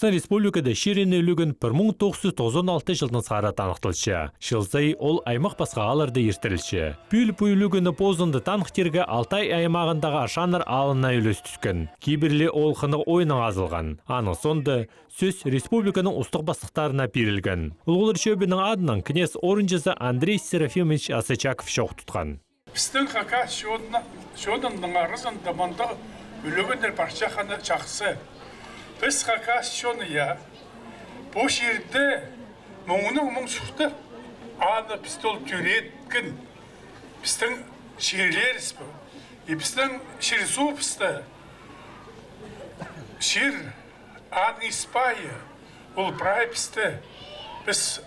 Пыстан республикада шерені үлігін 1996 жылдың сағара танықтылшы. Шылзай ол аймақ басқағаларды ертілші. Пүл-пүйлігіні позынды танықтерге Алтай аймағындағы ашаныр алына үлес түскен. Кейбірлі ол қынық ойының азылған. Аны сонды сөз республиканың ұстық бастықтарына берілген. Ұлғылыр шөбінің адынан князь орынжызы Андрей Серафимович Асачаков шоқ тұтқан. Біздің қақа шоудың арызын даманда үлігіндер парчақаны жақсы. Біз қақа шоны бұл жерді мұңының шықты аны пістол түреттін. Біздің шерлеріс бұл. Біздің шерсу пісті. Шер аны Испайы. Ол прай пісті. Біз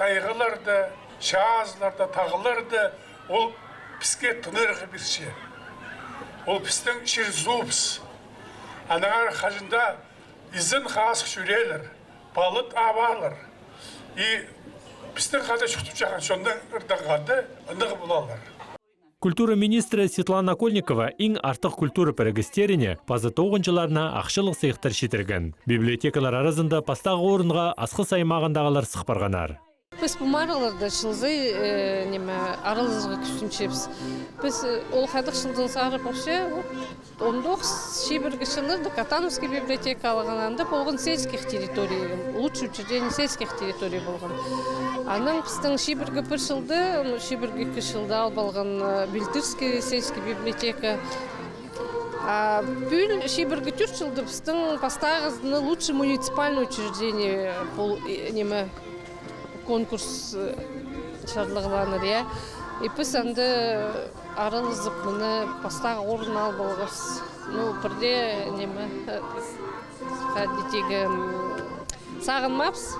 тайғыларды, шағазыларды, тағыларды ол бізге тынырғы бірше. Ол біздің шерзуыз. Анағар қажында ізін қасық жүрелер, балыт авалыр. Біздің қада шықтып жақын сондан ұрдағады ұнығы болалар. Культура министрі Светлана Кольникова ең артық культура пәрігістеріне пазы тоғыншыларына ақшылық сыйықтар шетірген. Библиотекалар арасында пастағы орынға асқыс аймағындағылар сықпарғанар. Біз бұмарыларды шылзай аралызға күшіншепіз. Біз ол қадық шылдың сары болшы, 19 шебіргі шылырды Катановский библиотека алғананда болған сельских территорий, лучшее учреждение сельских территорий болған. Анан біздің шебіргі бір шылды, шебіргі 2 шылды албалған Бельтырский сельский библиотека. Бүл шебіргі 4 шылды біздің пастағызны лучшее муниципальное учреждение конкурс шарлығыланыр, И біз әнді аралызып мұны пастағы орын ал болғыз. Бірде қадетегі сағынмапс,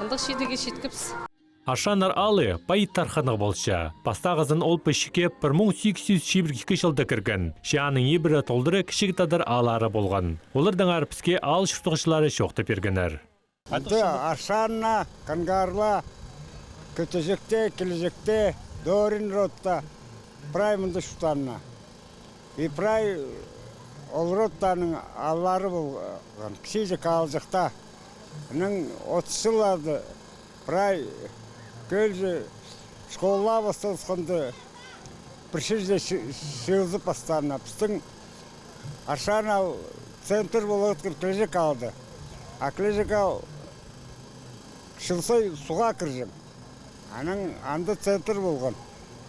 андық шедеге шеткіпс. Ашанар алы пайыт тарханық болшы. Пастағызын ол пішіке 1802 жылды кірген. Шианың ебірі толдыры кішік тадар алары болған. Олардың арпіске ал шықтығышылары шоқты бергенер. Ашанна, Кангарла, Көтежекте, Кележекте, Дорин ротта, прай мұнды шутанна. И прай ол роттаның аллары болған. Кішеже қалжықта. Оның 30 жылады прай көлжі школла басталысқанды бір жерде шеузі пастанна. Біздің Ашана центр болып өткен Кележек алды. А Кележек ал шылсай суға кіржім. Аның анды центр болған,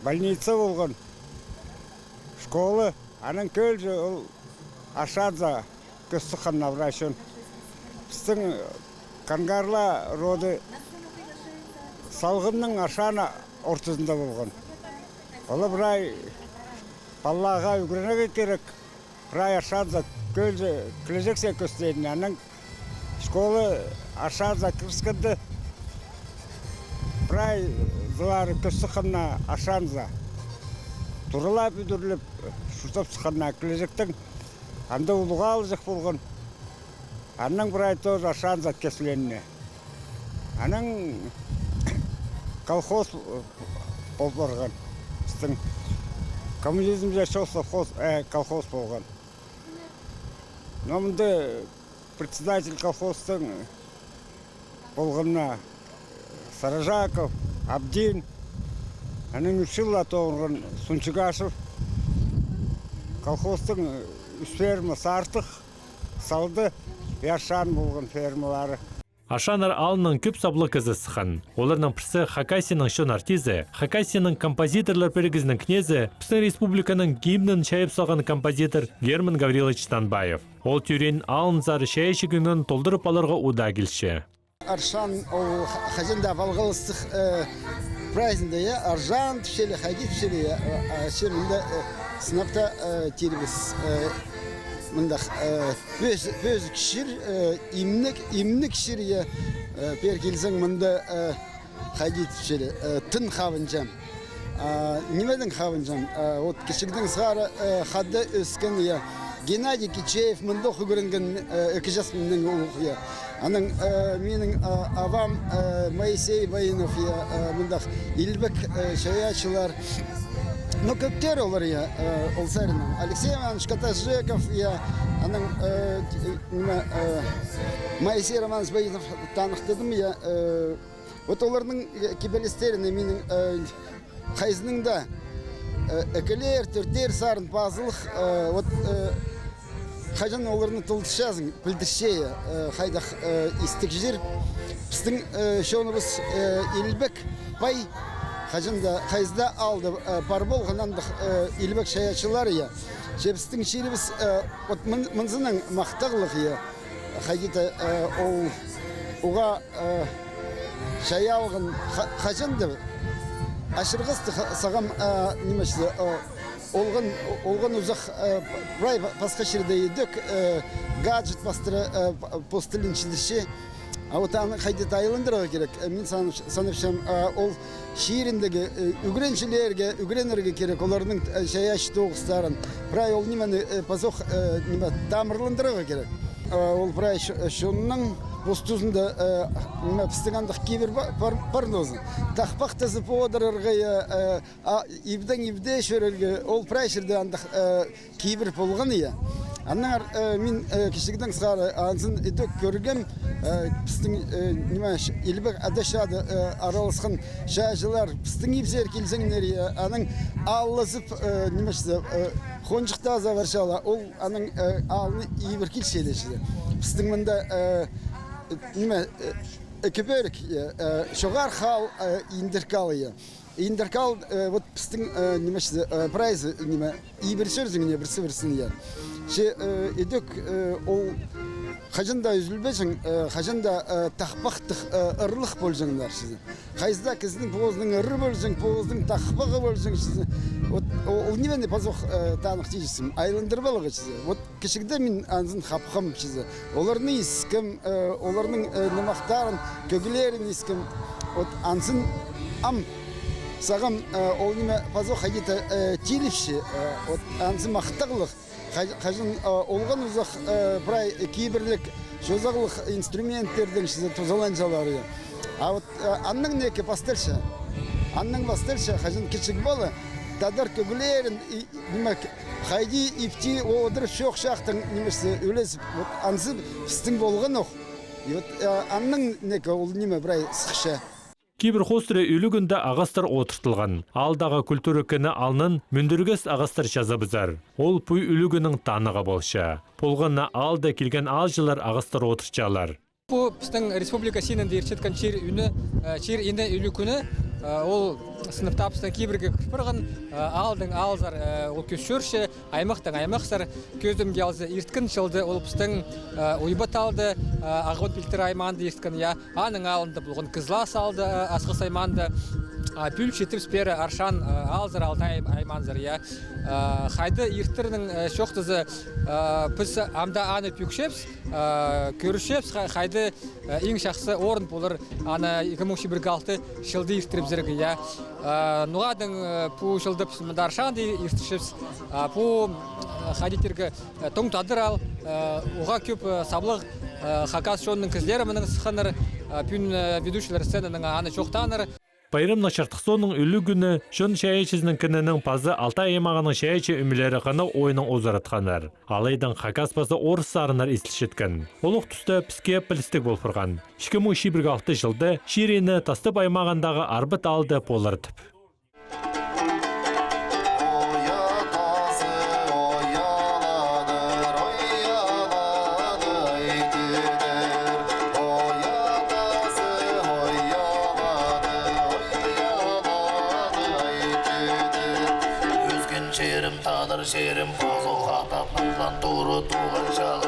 больница болған, школы. Аның көлжі ол Ашадза көсті қанна врачон. Біздің Кангарла роды салғынның Ашана ортызында болған. Олы бірай баллаға үгірінеге керек. Бірай Ашадза көлжі Кележексе көстейін. Аның школы Ашадза кіріскінді. Прай зылары көсті қанна Ашанза. Тұрылап үдірліп, шұртап сықанна Кележектің анда ұлыға алжық болған. Анның прай тоже Ашанза кесіленіне. Аның колхоз болып барған. Біздің коммунизм жашау колхоз болған. Но мұнды председатель колхоздың болғанына Саражаков, Абдин, аның үшілла тоғырған Сунчыгашев, колхоздың фермасы артық салды, Ашан болған фермалары. Ашанар алының көп саблы кізі сықын. Оларның пірсі Хакасияның шон артизі, Хакасияның композиторлар перегізінің кнезі, Пістің республиканың гимнін шайып салған композитор Герман Гаврилович Танбаев. Ол түрен алын зары шайышығының толдырып алырға уда келші. Аршан ол хазинда балғалыстық празднда аржан түшелі, хадид түшелі шермінде сынапта тербіз мындақ өз кішір имні кішір перкелсің мында хадид түшелі тын қавынжам немедің қавынжам от кішігдің сғары қадды өскен Геннадий Кичеев мында құгырынған 2 жас менің ұлық Аның менің авам Моисей Байынов мындақ Илбек шаячылар Но көптер олар я, ол сәрінің. Алексей Иванович Катажеков, я, аның, Моисей Романович Боинов танықтыдым, я, вот олардың кебелестеріне менің қайзының да әкелер, түртер, сарын, пазылық, вот қайжан оларының тұлдышазың, білдіршея, қайдақ истік жер. Біздің шоңымыз Илбек бай, қайжанда қайзда алды бар болғанандық Илбек шаячылар я. Біздің шеріміз мұнзының мақтағылық я. Қайдеті оға шаялығын қайжанды ашырғысты сағам немешті олған ұзақ брай басқа жерде едік гаджет бастыры постылінчіліше. А вот аны қайдет айылындыра керек. Мен саныршам ол шиіріндегі үгіренерге керек. Олардың шаяш тоғыстарын. Брай ол немені пазоқ тамырлындыра керек. Ол брай шонның Бостузында пістігандық кейбір парнозын. Тақпақтазы подырырға, ибде шөрерге, ол прайшырды андық кейбір болған ия. Аннар мен кішігдің сғары ансын едік көргем, пістің елбек адашады аралысқан шайжылар, пістің ибзер келсеңдер ия, аның аллызып қонжықта заваршала, ол аның алыны ибір келшелеші. Пістің мұнда Экиберик, шогар хал индеркал я. Индеркал вот пстин немеште прайз неме иберсерзин не берсерсин я. Ше идек ол хажанда үзүлбесин, хажанда тахпактык ырлык болжыңдар сиз. Кайзда киздин поздун ыры болжың, поздун тахпагы болжың сиз. Вот ол немени пазох танык тийсим, айландырбалыгы сиз. Вот кишигде мен анзын хапхам сиз. Оларны искем, оларның немактарын, көгүлөрүн искем. Вот анзын ам сагам ол неме пазох хагита тилиши, вот анзын мактаглык. Қажын олған ұзақ бірай кейбірлік жозағылық инструменттердің шызы тұзаланжалары. А вот анның неке пастырша, анның пастырша қажын кішік балы, тадар көгілерін, қайди ипти одыр шоқ шақтың немесі өлесіп, ансы пістің болған оқ. Анның неке ол неме бірай сықша. Кейбір хостыры үлігінде ағастар отыртылған. Алдағы күлтүрі кіні алнын мүндіргес ағастар жаза бізар. Ол пүй үлігінің таныға болша. Полғанна алда келген алжылар ағастар отырчалар. Бұл біздің республика сенінде ерчеткен чер енді үлі күні ол сыныпта біздің кейбірге күрпірген алдың алзар ол көшшөрші, аймақтың аймақсар көзім келзі ерткін шылды ол біздің ойбат алды, ағыт білтір айманды ерткін, аның алынды бұлғын кызлас алды, асқыс айманды, пүл шетіп спері аршан алзар алтай айманзар. Қайды ерттірінің шоқтызы біз амда аны пүкшепс, көрішепс, қайды ең шақсы орын болыр аны 2006 шылды ерттіріп зіргі. Нұғадың пу шылды пісімді аршанды ерттішепс, пу қадетергі тоң тадыр ал, оға көп саблық қақас шонның кізлері мұның сықаныр, пүн ведушілер сценаның аны шоқтаныр. Байрам Начартықсонның үлі күні шын шәйечізінің кінінің пазы Алтай аймағының шәйечі үмілері қаны ойының озаратқанар. Алайдың қақаспасы орыс сарынар естілшеткен. Олық түсті піске пілістік болпырған. 2006 жылды ширені тастып аймағындағы арбыт алды полыртып. Şerim tadır şerim bozu hatap nurdan doğru tuğan şağı